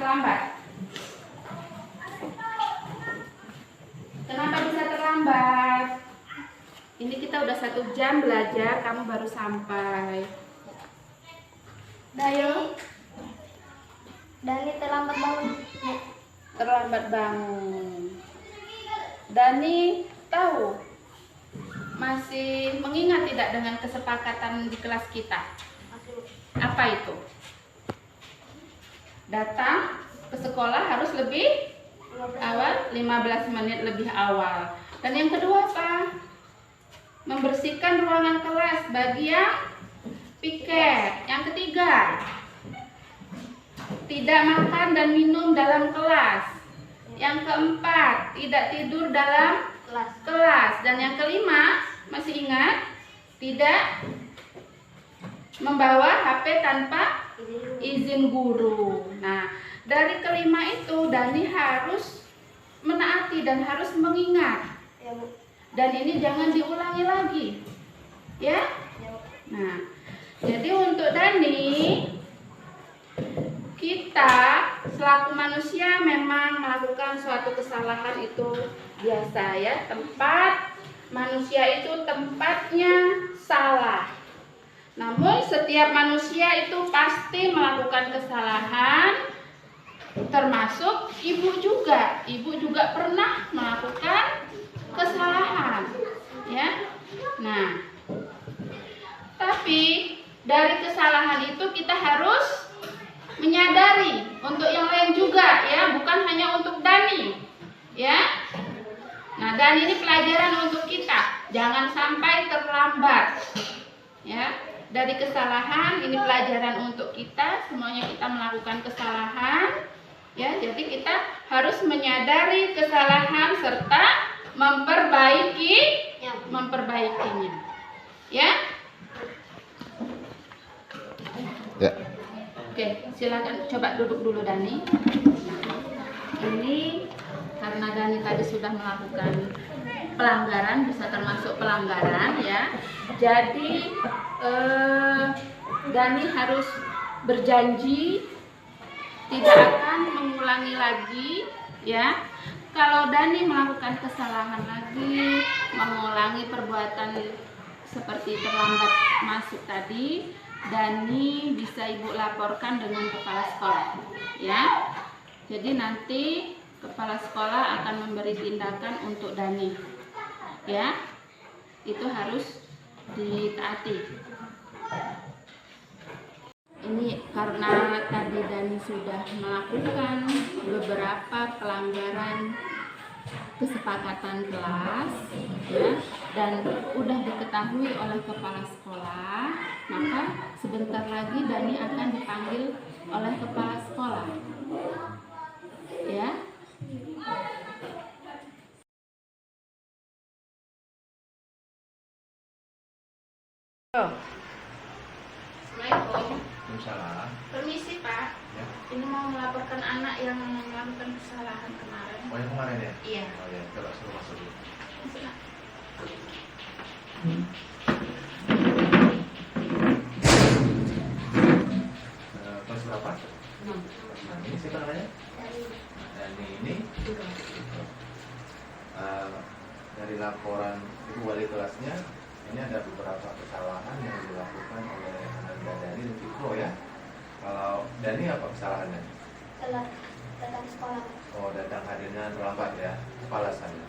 terlambat? Kenapa bisa terlambat? Ini kita udah 1 jam belajar, kamu baru sampai. Dayo, Dani terlambat bangun. terlambat bangun. Dani tahu, masih mengingat tidak dengan kesepakatan di kelas kita? Apa itu? Datang ke sekolah harus lebih awal, 15 menit lebih awal. Dan yang kedua apa? Membersihkan ruangan kelas bagi yang piket. Yang ketiga, tidak makan dan minum dalam kelas. Yang keempat, tidak tidur dalam kelas. Dan yang kelima, masih ingat? Tidak membawa HP tanpa izin guru. Nah, dari kelima itu Dani harus menaati dan harus mengingat. Ya, Bu. Dan ini jangan diulangi lagi. Ya? Nah, jadi untuk Dani, kita selaku manusia memang melakukan suatu kesalahan itu biasa ya. Tempat manusia itu tempatnya salah. Namun setiap manusia itu pasti melakukan kesalahan, termasuk ibu juga. Ibu juga pernah melakukan kesalahan, ya. Nah, tapi dari kesalahan itu kita harus menyadari untuk yang lain juga, ya, bukan hanya untuk Dani, ya. Nah, dan ini pelajaran untuk kita, jangan sampai terlambat, ya. Dari kesalahan ini pelajaran untuk kita, semuanya kita melakukan kesalahan, ya. Jadi kita harus menyadari kesalahan serta memperbaikinya, ya. Ya. Oke, silakan coba duduk dulu Dani. Ini karena Dani tadi sudah melakukan pelanggaran, bisa termasuk pelanggaran ya. Jadi Dani harus berjanji tidak akan mengulangi lagi ya. Kalau Dani melakukan kesalahan lagi, mengulangi perbuatan seperti terlambat masuk tadi, Dani bisa Ibu laporkan dengan kepala sekolah ya. Jadi nanti kepala sekolah akan memberi tindakan untuk Dani ya. Itu harus ditaati. Ini karena tadi Dani sudah melakukan beberapa pelanggaran kesepakatan kelas ya, dan udah diketahui oleh kepala sekolah, maka sebentar lagi Dani akan dipanggil oleh kepala sekolah ya. Assalamualaikum. Salah. Permisi Pak, Ya. ini mau melaporkan anak yang melakukan kesalahan kemarin. Oh, yang kemarin ya? Iya. Oh ya, coba suruh masuk dulu. Kelas berapa? Nah, ini siapa namanya? Dan ini dari laporan ibu wali kelasnya, ini ada beberapa kesalahan yang dilakukan oleh Anda Dani dan Fikro ya. Kalau Dani apa kesalahannya? Telat datang sekolah. Oh, datang hadirnya terlambat ya. Apa alasannya?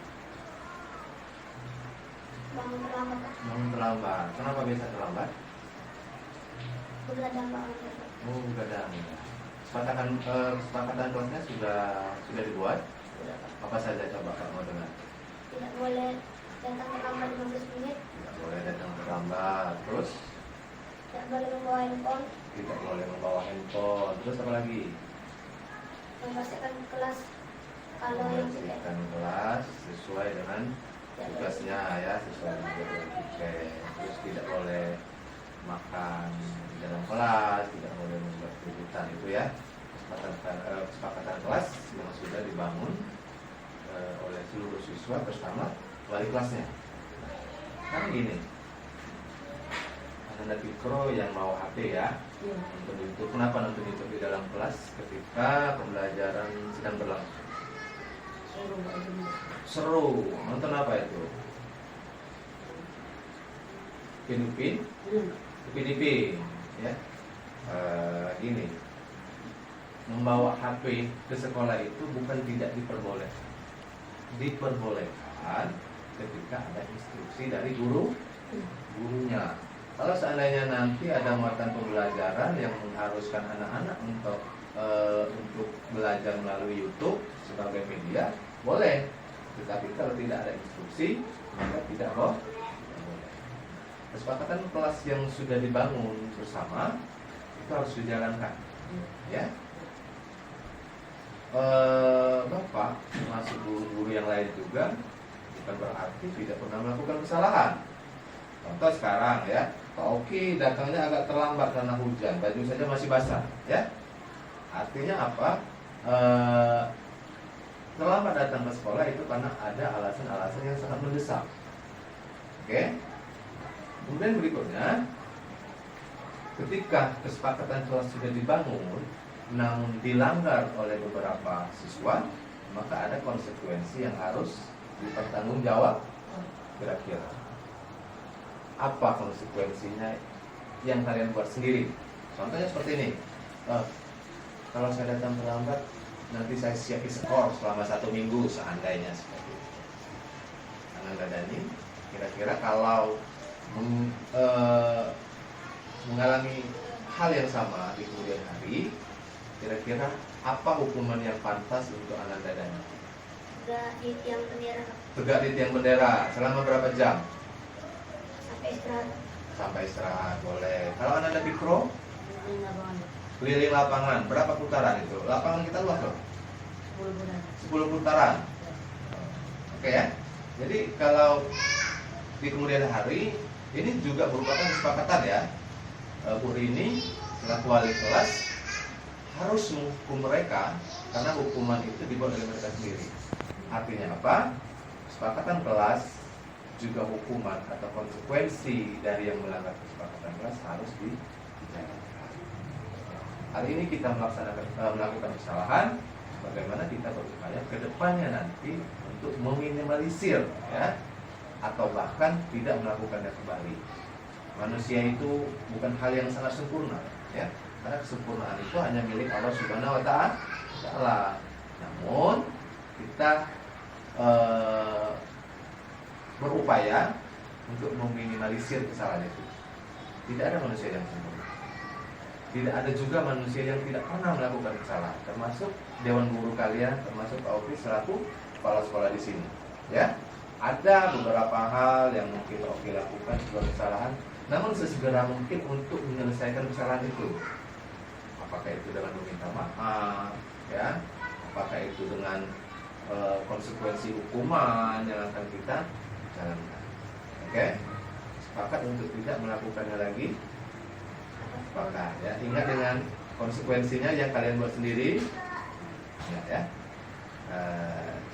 Bangun terlambat. Bangun terlambat. Kenapa biasa terlambat? Begadang bangun. Oh, begadang. Kesepakatan kelasnya sudah dibuat. Apa saja coba kamu dengar? Tidak boleh datang terlambat 15 menit. Tidak boleh datang terlambat. Terus Tidak boleh membawa handphone. tidak boleh membawa handphone. Terus apa lagi? Membersihkan kelas. Kalau yang tidak. Membersihkan kelas sesuai dengan tugasnya ya, sesuai dengan jadwal tiket. Terus tidak boleh makan di dalam kelas, tidak boleh membuat keributan, itu ya kesepakatan kelas yang sudah dibangun oleh seluruh siswa bersama wali kelasnya. Kan gini, anak mikro yang mau HP ya, nonton YouTube. Kenapa nonton YouTube di dalam kelas ketika pembelajaran sedang berlangsung? Seru. Nonton apa itu? Upin ya. Gini, membawa HP ke sekolah itu bukan tidak diperbolehkan ketika ada instruksi dari gurunya. Kalau seandainya nanti ada muatan pembelajaran yang mengharuskan anak-anak untuk belajar melalui YouTube sebagai media, boleh. Tetapi kalau tidak ada instruksi, maka tidak boleh. Kesepakatan kelas yang sudah dibangun bersama itu harus dijalankan, ya. Bapak masuk guru-guru yang lain juga bukan berarti tidak pernah melakukan kesalahan. Contoh sekarang ya, Pak Oki datangnya agak terlambat karena hujan, baju saja masih basah, ya. Artinya apa? Terlambat datang ke sekolah itu karena ada alasan-alasan yang sangat mendesak. Oke? Kemudian berikutnya, ketika kesepakatan kelas sudah dibangun, namun dilanggar oleh beberapa siswa, maka ada konsekuensi yang harus dipertanggungjawab. Kira-kira apa konsekuensinya yang kalian buat sendiri? Contohnya seperti ini. Kalau saya datang terlambat, nanti saya siapin skor selama 1 minggu seandainya seperti itu. Anda Dani, kira-kira kalau mengalami hal yang sama di kemudian hari, kira-kira apa hukuman yang pantas untuk Ananda Dani? Tegak di tiang bendera. Tegak di tiang bendera selama berapa jam? Sampai istirahat. Sampai istirahat, boleh. Kalau Ananda Bikro? Keliling lapangan. Berapa putaran itu? Lapangan kita luas loh. 10 putaran. Oke ya. Jadi kalau di kemudian hari ini juga merupakan kesepakatan ya. Bu Rini selaku wali kelas harus menghukum mereka karena hukuman itu dibuat oleh mereka sendiri. Artinya apa? Kesepakatan kelas juga hukuman atau konsekuensi dari yang melanggar kesepakatan kelas harus dijalankan. Hari ini kita melakukan kesalahan, bagaimana kita berupaya ke depannya nanti untuk meminimalisir ya, atau bahkan tidak melakukannya kembali. Manusia itu bukan hal yang sangat sempurna ya, karena kesempurnaan itu hanya milik Allah Subhanahu wa Ta'ala. Namun kita berupaya untuk meminimalisir kesalahan itu. Tidak ada manusia yang sempurna. Tidak ada juga manusia yang tidak pernah melakukan kesalahan, termasuk dewan guru kalian, termasuk Pak Oki selaku kepala sekolah di sini. Ya, ada beberapa hal yang mungkin Pak Oki lakukan sebuah kesalahan, namun sesegera mungkin untuk menyelesaikan kesalahan itu. Apakah itu dengan meminta maaf, ya? Apakah itu dengan konsekuensi hukuman yang akan kita jalankan. Oke? Sepakat untuk tidak melakukannya lagi. Sepakat ya. Ingat dengan konsekuensinya yang kalian buat sendiri. Ya.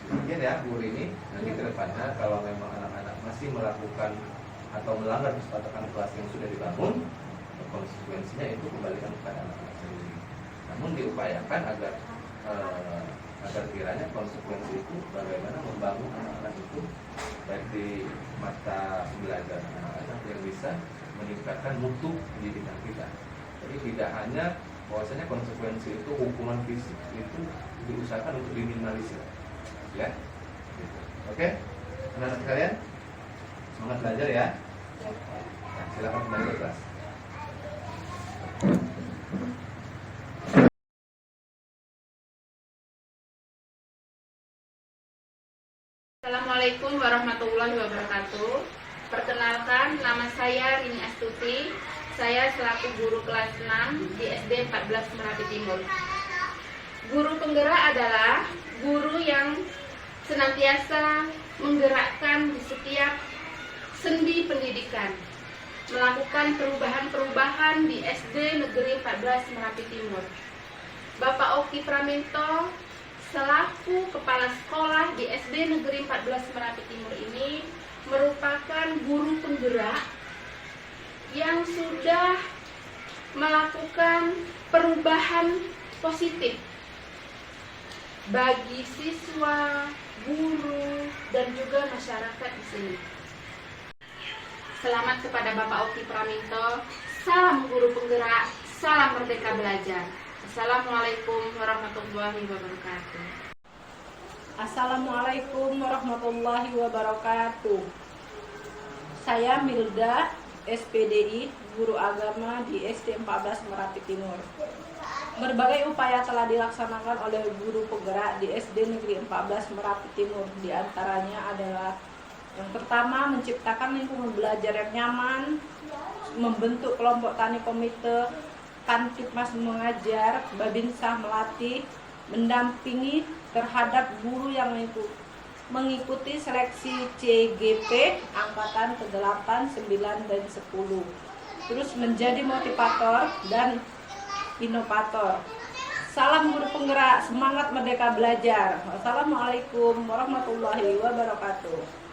Mungkin ya Bu ini nanti ke depannya kalau memang anak-anak masih melakukan atau melanggar kesepakatan kelas yang sudah dibangun, konsekuensinya itu kembalikan kepada anak-anak sendiri. Namun diupayakan agar kiranya konsekuensi itu bagaimana membangun anak-anak itu baik di mata belajar anak-anak yang bisa meningkatkan mutu pendidikan kita. Jadi tidak hanya bahwasanya konsekuensi itu hukuman fisik itu diusahakan untuk diminimalisir, ya. Gitu. Oke, anak-anak sekalian semangat belajar ya. Nah, silakan kembali ke kelas. Assalamualaikum warahmatullahi wabarakatuh. Perkenalkan, nama saya Rini Astuti. Saya selaku guru kelas 6 di SD 14 Merapi Timur. Guru penggerak adalah guru yang senantiasa menggerakkan di setiap sendi pendidikan, melakukan perubahan-perubahan di SD Negeri 14 Merapi Timur. Bapak Oki Praminto selaku kepala sekolah di SD Negeri 14 Merapi Timur ini merupakan guru penggerak yang sudah melakukan perubahan positif bagi siswa, guru, dan juga masyarakat di sini. Selamat kepada Bapak Oki Praminto. Salam guru penggerak, salam merdeka belajar. Assalamualaikum warahmatullahi wabarakatuh. Assalamualaikum warahmatullahi wabarakatuh. Saya Milda, SPDI, guru agama di SD 14 Merapi Timur. Berbagai upaya telah dilaksanakan oleh guru penggerak di SD Negeri 14 Merapi Timur. Di antaranya adalah yang pertama, menciptakan lingkungan belajar yang nyaman, membentuk kelompok tani komite, Kantipmas mengajar, Babinsa melatih, mendampingi terhadap guru yang mengikuti seleksi CGP angkatan ke-8, 9, dan 10. Terus menjadi motivator dan inovator. Salam guru penggerak, semangat merdeka belajar. Wassalamualaikum warahmatullahi wabarakatuh.